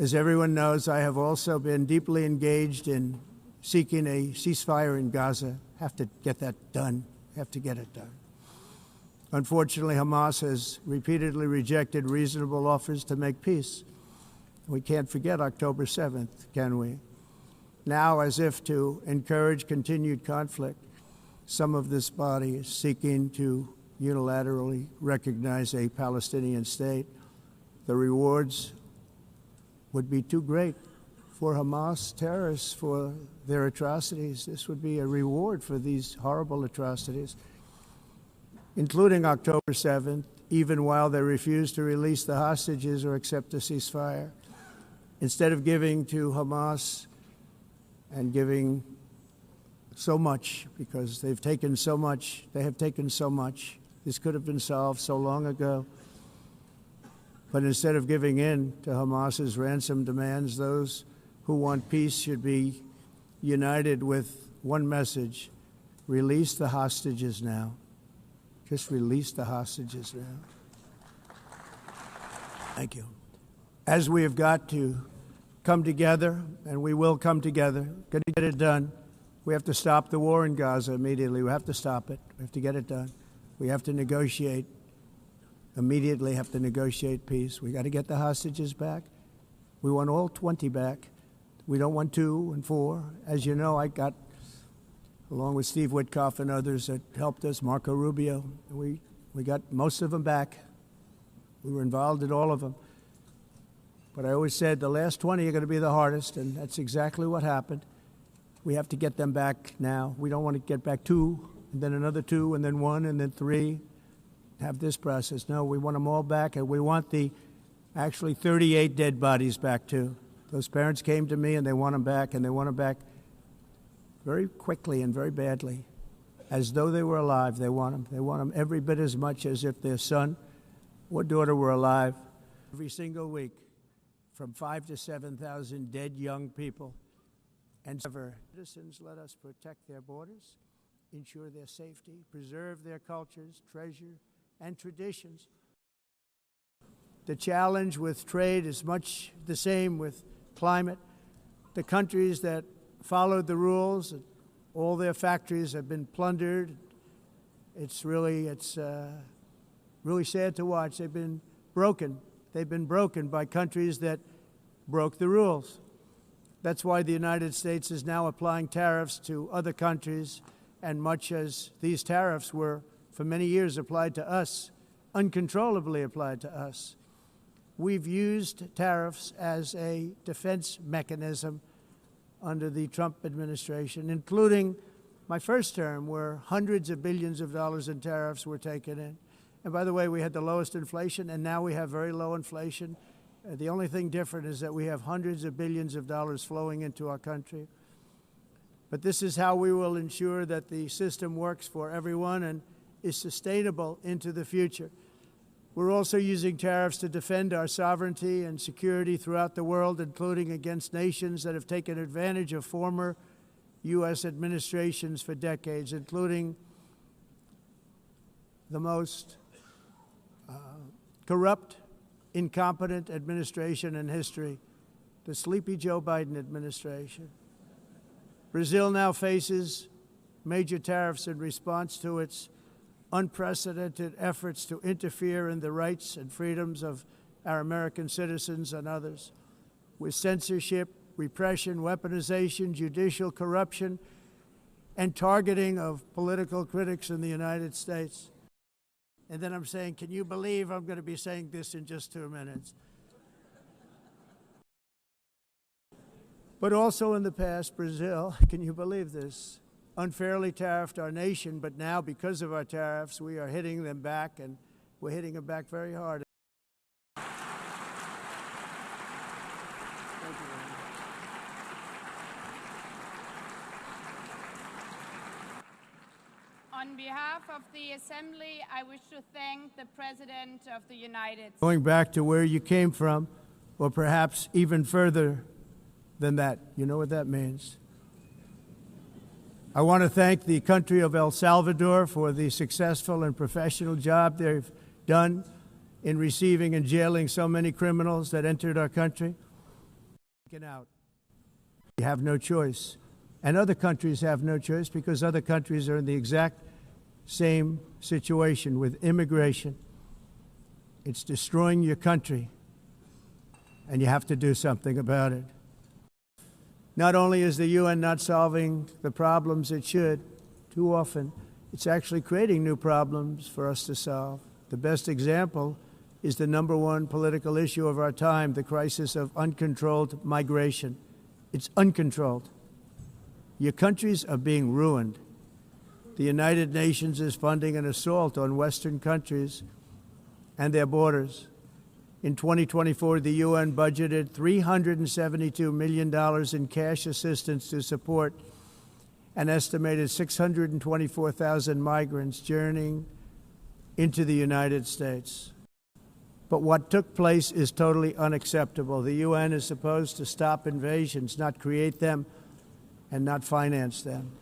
As everyone knows, I have also been deeply engaged in seeking a ceasefire in Gaza. Have to get that done. Have to get it done. Unfortunately, Hamas has repeatedly rejected reasonable offers to make peace. We can't forget October 7th, can we? Now, as if to encourage continued conflict, some of this body is seeking to unilaterally recognize a Palestinian state. The rewards would be too great for Hamas terrorists for their atrocities. This would be a reward for these horrible atrocities, including October 7th, even while they refuse to release the hostages or accept a ceasefire. Instead of giving to Hamas and giving so much, because they've taken so much, they have taken so much. This could have been solved so long ago. But instead of giving in to Hamas's ransom demands, those who want peace should be united with one message: release the hostages now. Just release the hostages now. Thank you. As we have got to come together, and we will come together, got to get it done. We have to stop the war in Gaza immediately. We have to stop it. We have to get it done. We have to negotiate. Immediately have to negotiate peace. We got to get the hostages back. We want all 20 back. We don't want 2 and 4. As you know, I got, along with Steve Witkoff and others that helped us, Marco Rubio, we got most of them back. We were involved in all of them. But I always said the last 20 are going to be the hardest, and that's exactly what happened. We have to get them back now. We don't want to get back 2, and then another 2, and then 1, and then 3. Have this process. No, we want them all back, and we want the actually 38 dead bodies back too. Those parents came to me and they want them back, and they want them back very quickly and very badly, as though they were alive. They want them. They want them every bit as much as if their son or daughter were alive. Every single week, from 5,000 to 7,000 dead young people. And citizens, let us protect their borders, ensure their safety, preserve their cultures, treasure, and traditions. The challenge with trade is much the same with climate. The countries that followed the rules, all their factories have been plundered. It's really sad to watch. They've been broken. They've been broken by countries that broke the rules. That's why the United States is now applying tariffs to other countries, and much as these tariffs were for many years applied to us, uncontrollably applied to us. We've used tariffs as a defense mechanism under the Trump administration, including my first term, where hundreds of billions of dollars in tariffs were taken in. And by the way, we had the lowest inflation, and now we have very low inflation. The only thing different is that we have hundreds of billions of dollars flowing into our country. But this is how we will ensure that the system works for everyone and is sustainable into the future. We're also using tariffs to defend our sovereignty and security throughout the world, including against nations that have taken advantage of former U.S. administrations for decades, including the most corrupt, incompetent administration in history, the sleepy Joe Biden administration. Brazil now faces major tariffs in response to its unprecedented efforts to interfere in the rights and freedoms of our American citizens and others, with censorship, repression, weaponization, judicial corruption, and targeting of political critics in the United States. And then I'm saying, can you believe I'm going to be saying this in just 2 minutes? But also in the past, Brazil, can you believe this, unfairly tariffed our nation, but now because of our tariffs, we are hitting them back, and we're hitting them back very hard. Thank you very much. On behalf of the Assembly, I wish to thank the President of the United States. Going back to where you came from, or perhaps even further than that. You know what that means. I want to thank the country of El Salvador for the successful and professional job they've done in receiving and jailing so many criminals that entered our country. taken out. You have no choice. And other countries have no choice because other countries are in the exact same situation with immigration. It's destroying your country, and you have to do something about it. Not only is the UN not solving the problems it should, too often, it's actually creating new problems for us to solve. The best example is the #1 political issue of our time, the crisis of uncontrolled migration. It's uncontrolled. Your countries are being ruined. The United Nations is funding an assault on Western countries and their borders. In 2024, the UN budgeted $372 million in cash assistance to support an estimated 624,000 migrants journeying into the United States. But what took place is totally unacceptable. The UN is supposed to stop invasions, not create them and not finance them.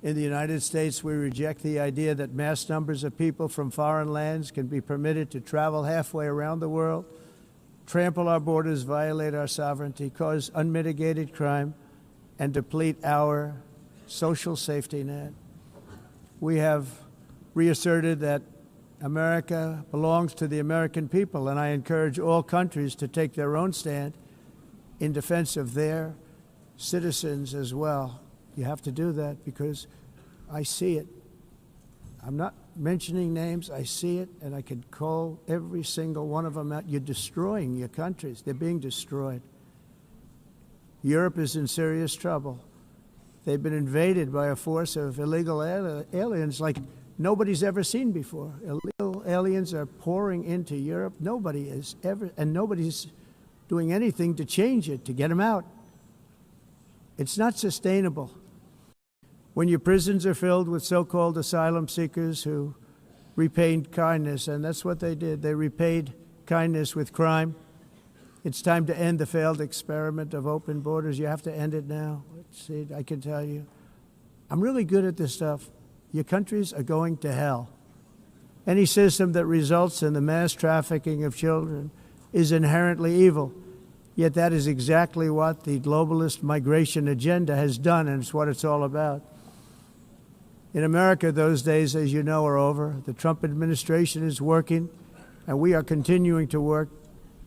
In the United States, we reject the idea that mass numbers of people from foreign lands can be permitted to travel halfway around the world, trample our borders, violate our sovereignty, cause unmitigated crime, and deplete our social safety net. We have reasserted that America belongs to the American people, and I encourage all countries to take their own stand in defense of their citizens as well. You have to do that because I see it. I'm not mentioning names. I see it, and I could call every single one of them out. You're destroying your countries. They're being destroyed. Europe is in serious trouble. They've been invaded by a force of illegal aliens like nobody's ever seen before. Illegal aliens are pouring into Europe. Nobody is ever, and nobody's doing anything to change it, to get them out. It's not sustainable. When your prisons are filled with so-called asylum seekers who repaid kindness, and that's what they did. They repaid kindness with crime. It's time to end the failed experiment of open borders. You have to end it now. See, I can tell you. I'm really good at this stuff. Your countries are going to hell. Any system that results in the mass trafficking of children is inherently evil. Yet that is exactly what the globalist migration agenda has done, and it's what it's all about. In America, those days, as you know, are over. The Trump administration is working, and we are continuing to work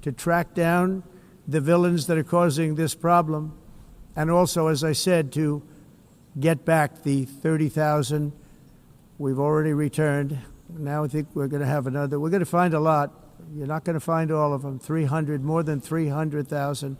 to track down the villains that are causing this problem, and also, as I said, to get back the 30,000 we've already returned. Now I think we're going to have another. We're going to find a lot. You're not going to find all of them. 300, more than 300,000.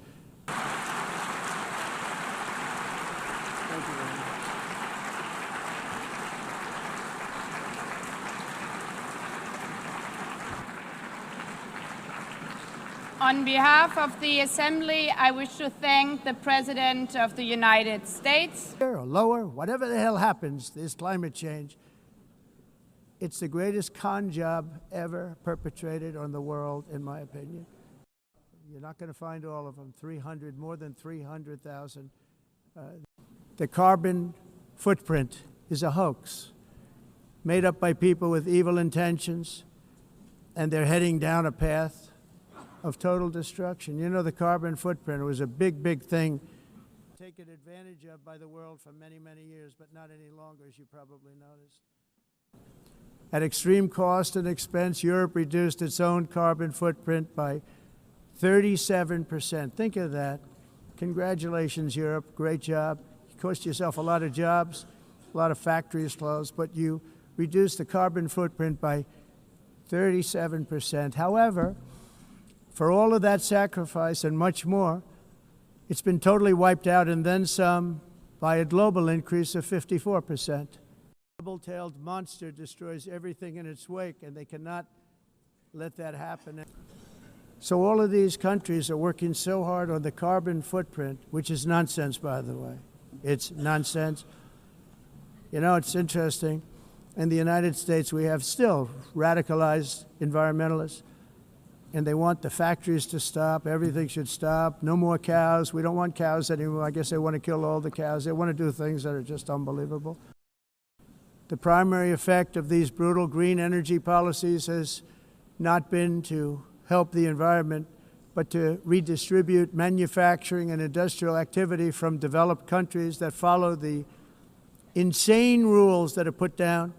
On behalf of the Assembly, I wish to thank the President of the United States. Or lower, whatever the hell happens, this climate change, it's the greatest con job ever perpetrated on the world, in my opinion. You're not going to find all of them. 300, more than 300,000. The carbon footprint is a hoax made up by people with evil intentions, and they're heading down a path of total destruction. You know, the carbon footprint was a big, big thing taken advantage of by the world for many, many years, but not any longer, as you probably noticed. At extreme cost and expense, Europe reduced its own carbon footprint by 37%. Think of that. Congratulations, Europe. Great job. You cost yourself a lot of jobs, a lot of factories closed, but you reduced the carbon footprint by 37%. However, for all of that sacrifice and much more, it's been totally wiped out and then some by a global increase of 54%. Double-tailed monster destroys everything in its wake, and they cannot let that happen. So all of these countries are working so hard on the carbon footprint, which is nonsense, by the way. It's nonsense. You know, it's interesting. In the United States, we have still radicalized environmentalists, and they want the factories to stop. Everything should stop. No more cows. We don't want cows anymore. I guess they want to kill all the cows. They want to do things that are just unbelievable. The primary effect of these brutal green energy policies has not been to help the environment, but to redistribute manufacturing and industrial activity from developed countries that follow the insane rules that are put down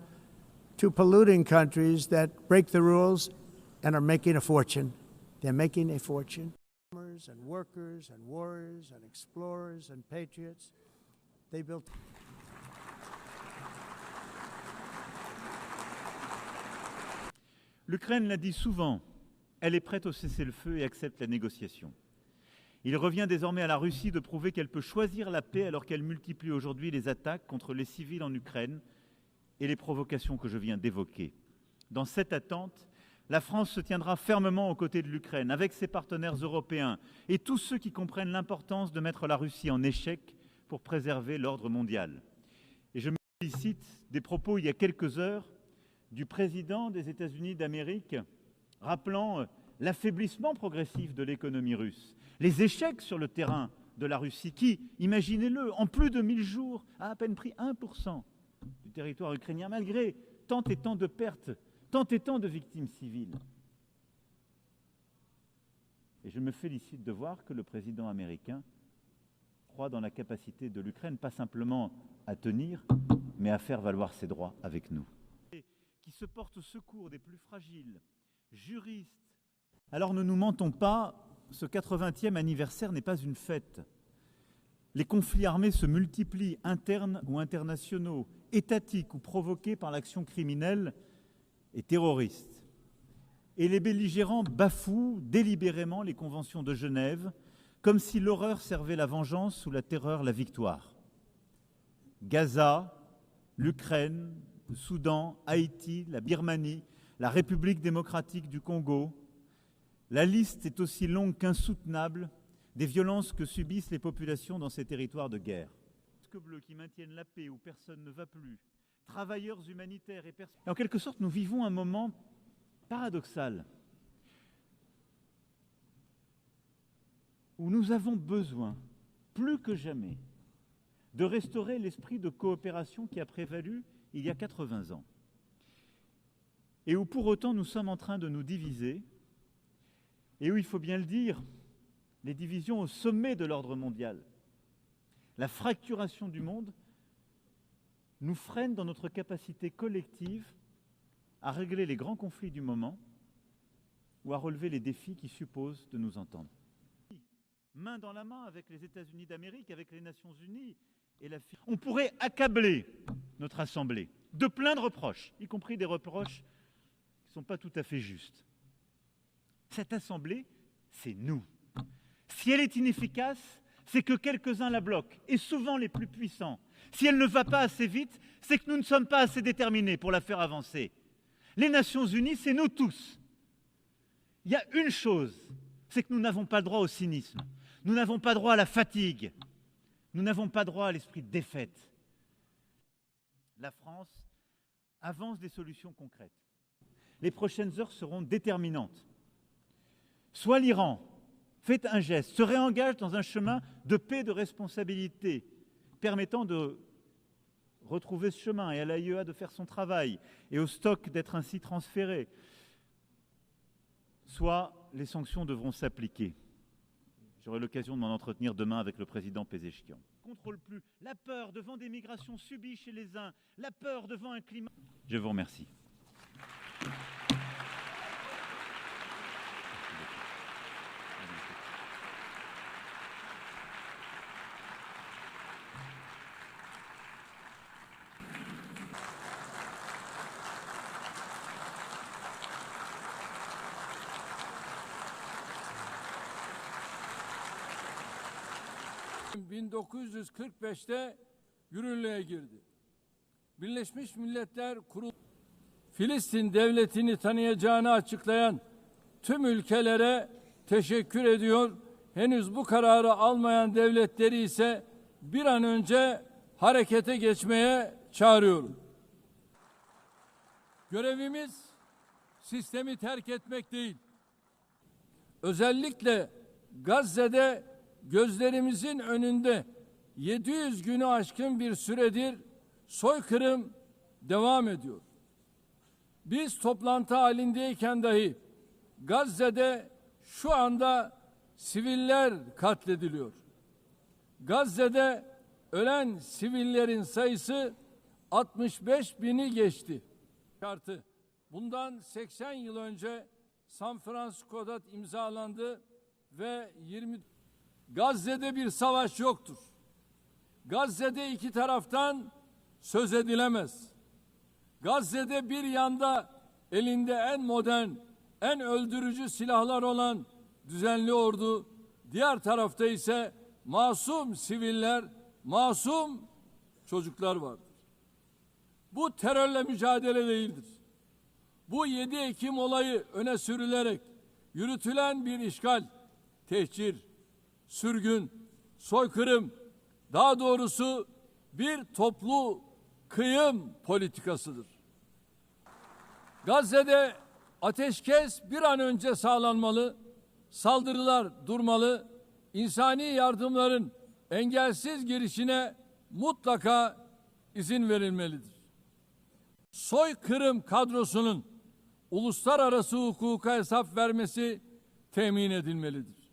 to polluting countries that break the rules and are making a fortune. They're making a fortune. Farmers and workers and warriors and explorers and patriots, they built. L'Ukraine l'a dit souvent, elle est prête au cessez-le-feu et accepte la négociation. Il revient désormais à la Russie de prouver qu'elle peut choisir la paix alors qu'elle multiplie aujourd'hui les attaques contre les civils en Ukraine et les provocations que je viens d'évoquer. Dans cette attente, la France se tiendra fermement aux côtés de l'Ukraine, avec ses partenaires européens et tous ceux qui comprennent l'importance de mettre la Russie en échec pour préserver l'ordre mondial. Et je me félicite des propos il y a quelques heures du président des États-Unis d'Amérique, rappelant l'affaiblissement progressif de l'économie russe, les échecs sur le terrain de la Russie qui, imaginez-le, en plus de 1000 jours, a à peine pris 1% du territoire ukrainien, malgré tant et tant de pertes, tant et tant de victimes civiles. Et je me félicite de voir que le président américain croit dans la capacité de l'Ukraine, pas simplement à tenir, mais à faire valoir ses droits avec nous. Qui se portent au secours des plus fragiles, juristes. Alors ne nous mentons pas, ce 80e anniversaire n'est pas une fête. Les conflits armés se multiplient, internes ou internationaux, étatiques ou provoqués par l'action criminelle et terroriste. Et les belligérants bafouent délibérément les conventions de Genève, comme si l'horreur servait la vengeance ou la terreur la victoire. Gaza, l'Ukraine, le Soudan, Haïti, la Birmanie, la République démocratique du Congo. La liste est aussi longue qu'insoutenable des violences que subissent les populations dans ces territoires de guerre. Les bleus qui maintiennent la paix où personne ne va plus, travailleurs humanitaires et personnes. En quelque sorte, nous vivons un moment paradoxal où nous avons besoin, plus que jamais, de restaurer l'esprit de coopération qui a prévalu il y a 80 ans. Et où pour autant nous sommes en train de nous diviser, et où, il faut bien le dire, les divisions au sommet de l'ordre mondial, la fracturation du monde, nous freine dans notre capacité collective à régler les grands conflits du moment ou à relever les défis qui supposent de nous entendre. Main dans la main avec les États-Unis d'Amérique, avec les Nations Unies, on pourrait accabler notre Assemblée de plein de reproches, y compris des reproches qui ne sont pas tout à fait justes. Cette Assemblée, c'est nous. Si elle est inefficace, c'est que quelques-uns la bloquent, et souvent les plus puissants. Si elle ne va pas assez vite, c'est que nous ne sommes pas assez déterminés pour la faire avancer. Les Nations Unies, c'est nous tous. Il y a une chose, c'est que nous n'avons pas le droit au cynisme. Nous n'avons pas droit à la fatigue. Nous n'avons pas droit à l'esprit de défaite. La France avance des solutions concrètes. Les prochaines heures seront déterminantes. Soit l'Iran fait un geste, se réengage dans un chemin de paix, de responsabilité, permettant de retrouver ce chemin et à l'AIEA de faire son travail et au stock d'être ainsi transféré. Soit les sanctions devront s'appliquer. J'aurai l'occasion de m'en entretenir demain avec le président Pezeshkian. On ne contrôle plus la peur devant des migrations subies chez les uns, la peur devant un climat. Je vous remercie. ...1945'te yürürlüğe girdi. Birleşmiş Milletler Kurulu Filistin devletini tanıyacağını açıklayan tüm ülkelere teşekkür ediyor. Henüz bu kararı almayan devletleri ise bir an önce harekete geçmeye çağırıyorum. Görevimiz sistemi terk etmek değil. Özellikle Gazze'de gözlerimizin önünde 700 günü aşkın bir süredir soykırım devam ediyor. Biz toplantı halindeyken dahi Gazze'de şu anda siviller katlediliyor. Gazze'de ölen sivillerin sayısı 65 bini geçti. Bundan 80 yıl önce San Francisco'da imzalandı ve Gazze'de bir savaş yoktur. Gazze'de iki taraftan söz edilemez. Gazze'de bir yanda elinde en modern, en öldürücü silahlar olan düzenli ordu, diğer tarafta ise masum siviller, masum çocuklar vardır. Bu terörle mücadele değildir. Bu 7 Ekim olayı öne sürülerek yürütülen bir işgal, tehcir, sürgün, soykırım, daha doğrusu bir toplu kıyım politikasıdır. Gazze'de ateşkes bir an önce sağlanmalı, saldırılar durmalı, insani yardımların engelsiz girişine mutlaka izin verilmelidir. Soykırım kadrosunun uluslararası hukuka hesap vermesi temin edilmelidir.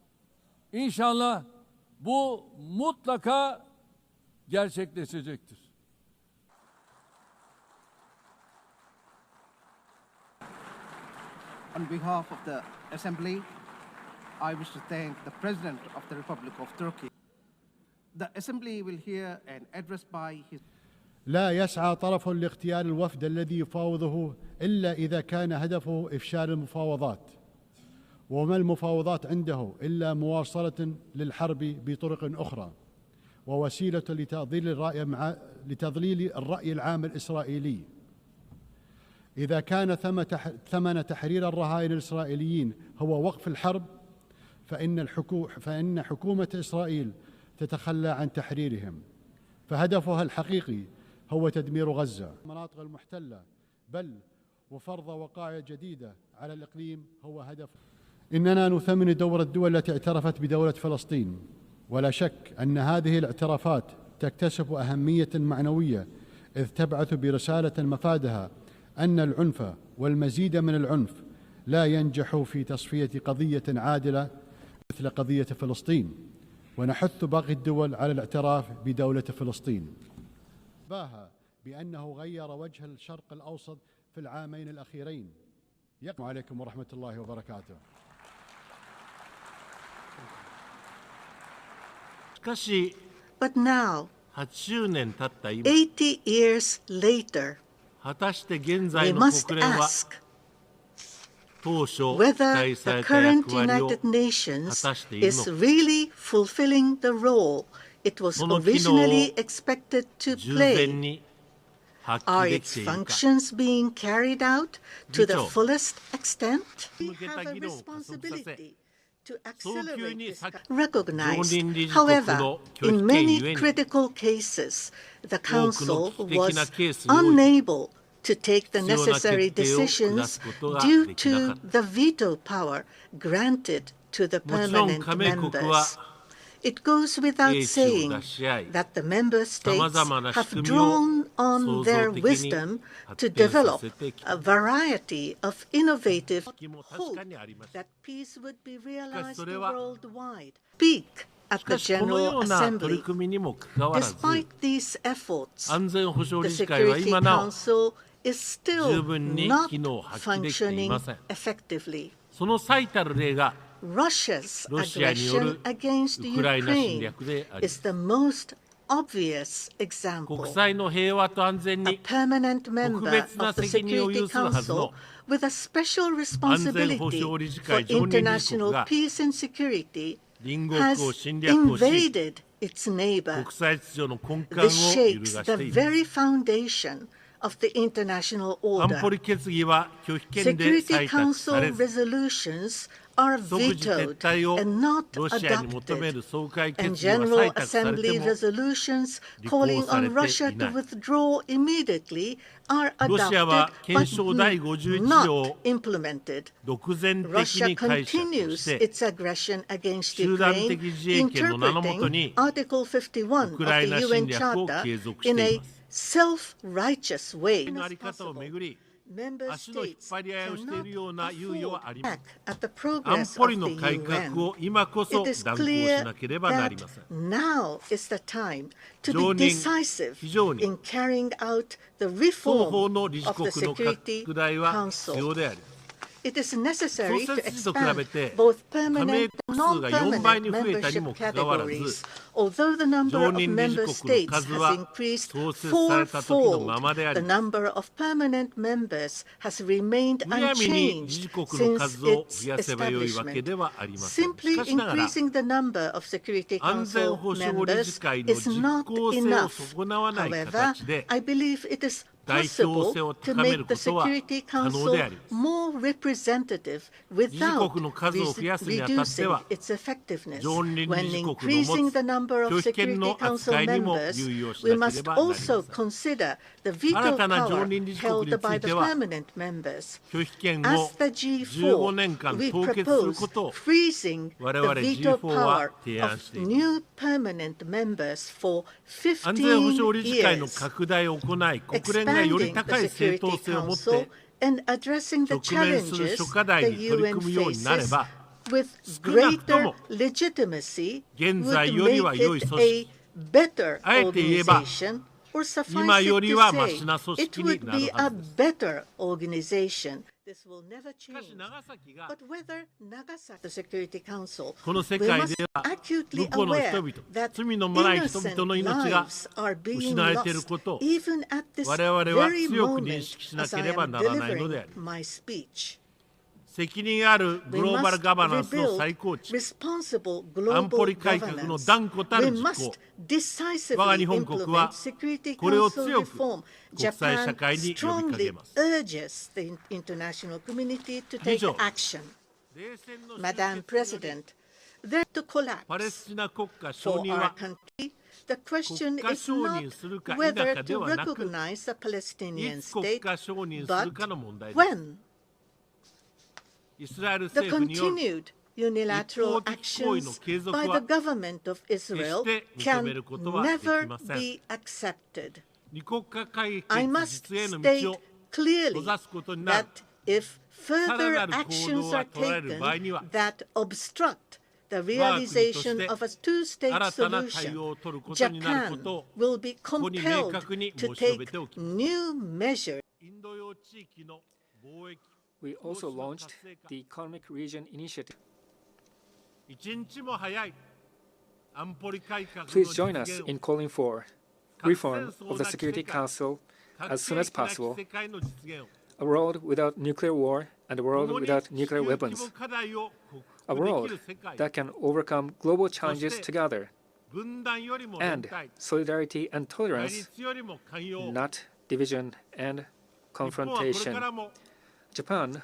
İnşallah bu mutlaka gerçekleşecektir. On behalf of the Assembly, I wish to thank the President of the Republic of Turkey. The Assembly will hear an address by his. لا يسعى طرف لاغتيال الوفد الذي يفاوضه إلا إذا كان هدفه إفشال المفاوضات، وما المفاوضات عنده إلا مواصلة للحرب بطرق أخرى ووسيلة لتضليل الرأي العام الإسرائيلي. إذا كان ثمن تحرير الرهائن الإسرائيليين هو وقف الحرب فإن حكومة إسرائيل تتخلى عن تحريرهم، فهدفها الحقيقي هو تدمير غزة المناطق المحتلة، بل وفرض وقائع جديدة على الإقليم هو هدف. إننا نثمن دور الدول التي اعترفت بدولة فلسطين، ولا شك أن هذه الاعترافات تكتسب أهمية معنوية، إذ تبعث برسالة مفادها أن العنف والمزيد من العنف لا ينجح في تصفية قضية عادلة مثل قضية فلسطين، ونحث باقي الدول على الاعتراف بدولة فلسطين. باها بأنه غير وجه الشرق الأوسط في العامين الأخيرين. السلام عليكم ورحمة الله وبركاته. But now, 80年経った今、 80 years later, 果たして現 we 在の must 国連は ask 当初期 whether 待さ the れた current 役割を United 果 Nations たしている is のか、 really fulfilling the role it was その機能を originally expected to 十全 play. に発 Are 揮で its きているか。 functions being carried out to the 議長、 fullest extent? We 向けた have a 議論を加速させ、 responsibility to 早急 accelerate に this. 先 Recognized, 常任理事国 however, の拒否 in 権ゆ many えに critical cases, the 多くの Council 危機的な was ケースにおいて unable to take the 必要な necessary 決定を下 decisions すことが due できなか to った。 the veto power granted to the もちろん permanent 加盟国は members. It goes without 英知を saying 出し合い、 that the member states 様々な仕 have 組みを drawn on 創 their 造的に wisdom 発 to 展さ develop せてき a た。 variety of innovative 気も確 hope かにありました。 that peace would be しかし realized それは worldwide. Speak at しか the しこのよ General うな取り Assembly. 組みにもかかわらず、 Despite these efforts, 安全保障 the 理事会は Security 今なお Council is 十 still 分に not 機能を発揮できてい functioning ません。 effectively. その最たる例が Russia's ロシアによる aggression against ウクライナ侵 Ukraine 略であり、 is the most obvious example. 国際の平和と安全 A に permanent member 特別な of the 責任を Security 有するはずの Council with a special 安全保 responsibility 障理事 for 会常任理事国 international が peace and security 隣国 has を侵略をし、 invaded its neighbor. 国際秩序の根幹を This 揺る shakes が the している。 very foundation of the international 安 order. 保理決議は拒否権で Security 採択され Council ず、 resolutions are 即時撤 vetoed 退を and not ロシアに求め adopted. る総会 And 決議は General 採択され Assembly ても、 resolutions 履行 calling され on て Russia いな to い。 withdraw immediately are ロシア adopted は but 憲章第51条 not を implemented. 独善的 Russia に解釈 continues して its aggression against 集団 Ukraine, 的自衛権の名のもとに interpreting Article 51 of ウクライナ the 侵 UN 略を Charter 継続し in てい a ます。 self-righteous way. のあり方をめぐり、member 足の引っ states 張り合いをしているような cannot 猶予はあ afford りません。 back at the 安 progress 保 of 理の the 改革 UN. を今こそ It is 断行し clear なければなり that ません。 now is the time to 常 be 任 decisive 非常に in carrying out the 双方 reform の理事 of the 国の Security 拡大は必 Council. 要であります。 It is necessary 創 to 設時と比 expand べて both 加盟 permanent 国 and 数が4倍 non-permanent に増えたにも membership かかわらず、 categories. Although the number 常 of 任理事 member 国の states 数 has は increased 創設された時のままであ fourfold, り the number of permanent members has remained むやみに unchanged 理事国の since 数を its 増やせばよいわけ establishment. ではありません。し Simply かしながら、 increasing the number of Security 安全 Council 保障理 members 事会の is 実 not 効性を enough. 損なわない However, 形で I believe it is 代表 possible 性を to 高める make こ the とは Security 可能 Council であります。 more representative 理事 without 国の数を増やすにあたって reducing は its effectiveness. 常任 When 理事国の持 increasing つ the number of 拒否権 Security の Council 扱いにも members, 留意をし we なけれ must ばなりません。 also consider the veto 新たな常 power 任理事国に held つ by い the ては、 permanent members. 拒否権を As the 15年 G4, 間 we 凍結する propose ことを freezing 我 the 々 veto G4 は power 提案 of しています。 new permanent members for 安全保障15理事会の years, 拡大を行い、国連がより expanding 高 the い正 Security 当性を持っ Council て and addressing the 直面する challenges 諸課題 the に取り UN 組むようになれ faces ば、 with 少なくと greater も legitimacy 現 would 在よりは make 良い it 組 a 織、 better あえて言えば organization, or 今 suffice よ it り to はマ say, シな組 it 織に would な be るは a ずです。 better organization. This will never しかし change. 長崎が But whether Nagasaki the Security Council, この世 we 界 must では acutely 向こうの人 aware 々、 that 罪のない人 innocent 々の命が lives are being 失われている lost ことを even at this 我々は very 強く認 moment 識しな as け I れば am ならないのであ delivering る。 my speech. 責任あるグ We ローバル must ガバナンスの rebuild 再構築、 responsible 安保 global 理改革の governance. 断固た We る実行、 must decisively 我が日本国 implement は Security これを Council 強く reform. 国際社 Japan 会に呼びかけ strongly ます。 urges the international community to 以 take 上、 action. 冷戦の終 Madam 結により President, there to パレ collapse スチナ国家承 for 認 our は country, the question 国家 is 承 not 認するか否 whether かで to はなく、 recognize the い Palestinian つ国 state, 家承認す but るかの問題です。 when. イスラエル The 政府による continued unilateral 一方的行為の actions 継続 by は the government of Israel 決して認め can ることはでき never ません。 be accepted. 二国家解 I 決 must 実現の state 道を clearly 閉ざすことになる that if further さらなる行動 actions が are 取られる場合には taken that obstruct the 我が国として realization of a two-state 新たな対 solution, 応を取ることになるこ Japan とを will be ここに明 compelled 確に to 申し述べ take ておきます。 new measures. インド洋地域の貿易 We also launched the Economic Region Initiative. 一日も早い安保理改革の Please 実 join us 現を in calling for 核 reform 戦 of 争 the なき Security 世界 Council 核 as 兵 soon as 器なき possible, 世界の実現を a world without nuclear war and a world 共に without 地 nuclear 球規模 weapons, 課題を a 克服で world きる世界 that can overcome global challenges そして together, 分断よりも連 and 帯 solidarity and 対 tolerance, 立よりも寛容 not division and 日本はこれか confrontation. らも Japan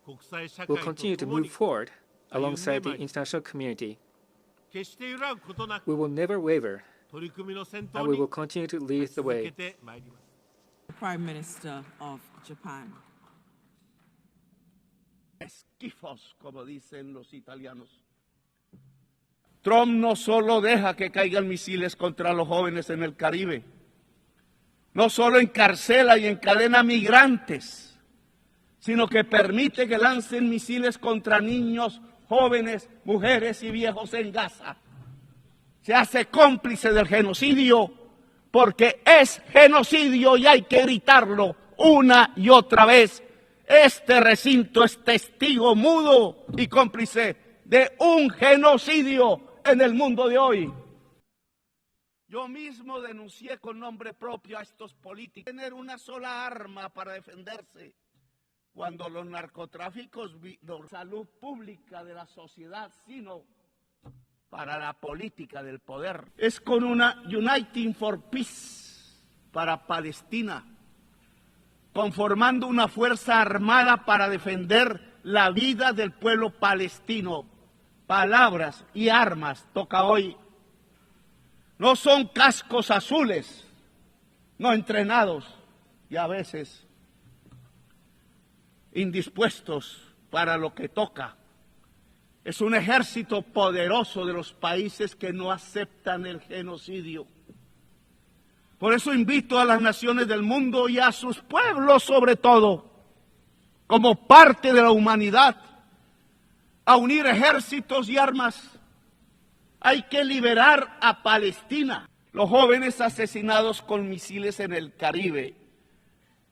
国際社 will 会 continue と to 共 move に forward alongside the international community. 決して揺らぐことなく We will never waver, 取り組みの先 and 頭 we に will continue to lead the 続け way. てまいります。 Prime Minister of Japan. Esquifos, como dicen los italianos. Trump no solo deja que caigan misiles contra los jóvenes en el Caribe, no solo encarcela y encadena migrantes, sino que permite que lancen misiles contra niños, jóvenes, mujeres y viejos en Gaza. Se hace cómplice del genocidio porque es genocidio y hay que gritarlo una y otra vez. Este recinto es testigo mudo y cómplice de un genocidio en el mundo de hoy. Yo mismo denuncié con nombre propio a estos políticos. Tener una sola arma para defenderse. Cuando los narcotráficos, no salud pública de la sociedad, sino para la política del poder. Es con una Uniting for Peace para Palestina, conformando una fuerza armada para defender la vida del pueblo palestino. Palabras y armas toca hoy. No son cascos azules, no entrenados y a veces indispuestos para lo que toca. Es un ejército poderoso de los países que no aceptan el genocidio. Por eso invito a las naciones del mundo y a sus pueblos sobre todo como parte de la humanidad, a unir ejércitos y armas. Hay que liberar a Palestina. Los jóvenes asesinados con misiles en el Caribe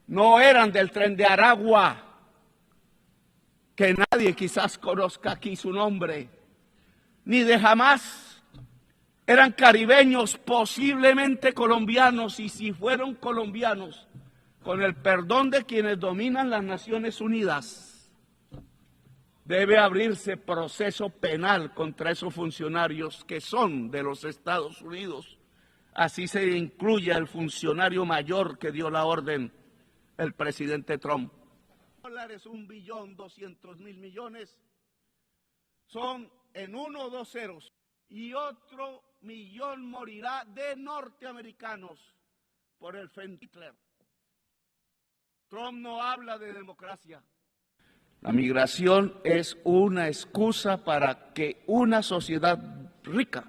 no eran del Tren de Aragua, que nadie quizás conozca aquí su nombre, ni de Hamás. Eran caribeños, posiblemente colombianos, y si fueron colombianos, con el perdón de quienes dominan las Naciones Unidas, debe abrirse proceso penal contra esos funcionarios que son de los Estados Unidos. Así se incluye al funcionario mayor que dio la orden, el presidente Trump. $1.2 billones son en 1 o 2 ceros, y otro millón morirá de norteamericanos por el fentanilo. Trump no habla de democracia. La migración es una excusa para que una sociedad rica,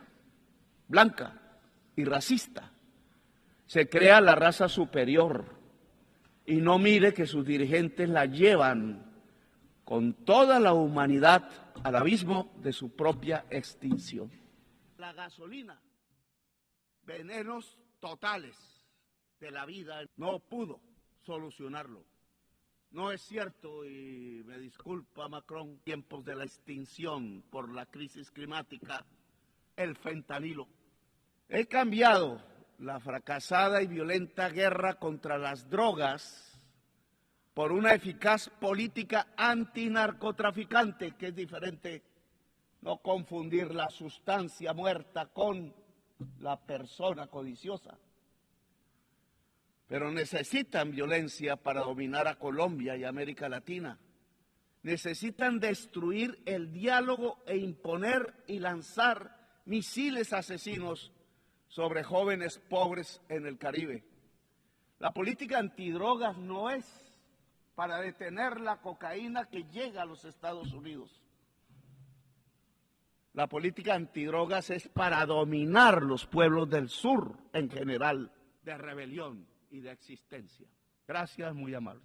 blanca y racista se crea la raza superior y no mire que sus dirigentes la llevan con toda la humanidad al abismo de su propia extinción. La gasolina, venenos totales de la vida, no pudo solucionarlo. No es cierto, y me disculpa Macron, tiempos de la extinción por la crisis climática, el fentanilo. He cambiado la fracasada y violenta guerra contra las drogas por una eficaz política antinarcotraficante, que es diferente. No confundir la sustancia muerta con la persona codiciosa. Pero necesitan violencia para dominar a Colombia y América Latina. Necesitan destruir el diálogo e imponer y lanzar misiles asesinos sobre jóvenes pobres en el Caribe. La política antidrogas no es para detener la cocaína que llega a los Estados Unidos. La política antidrogas es para dominar los pueblos del sur en general, de rebelión y de existencia. Gracias, muy amables.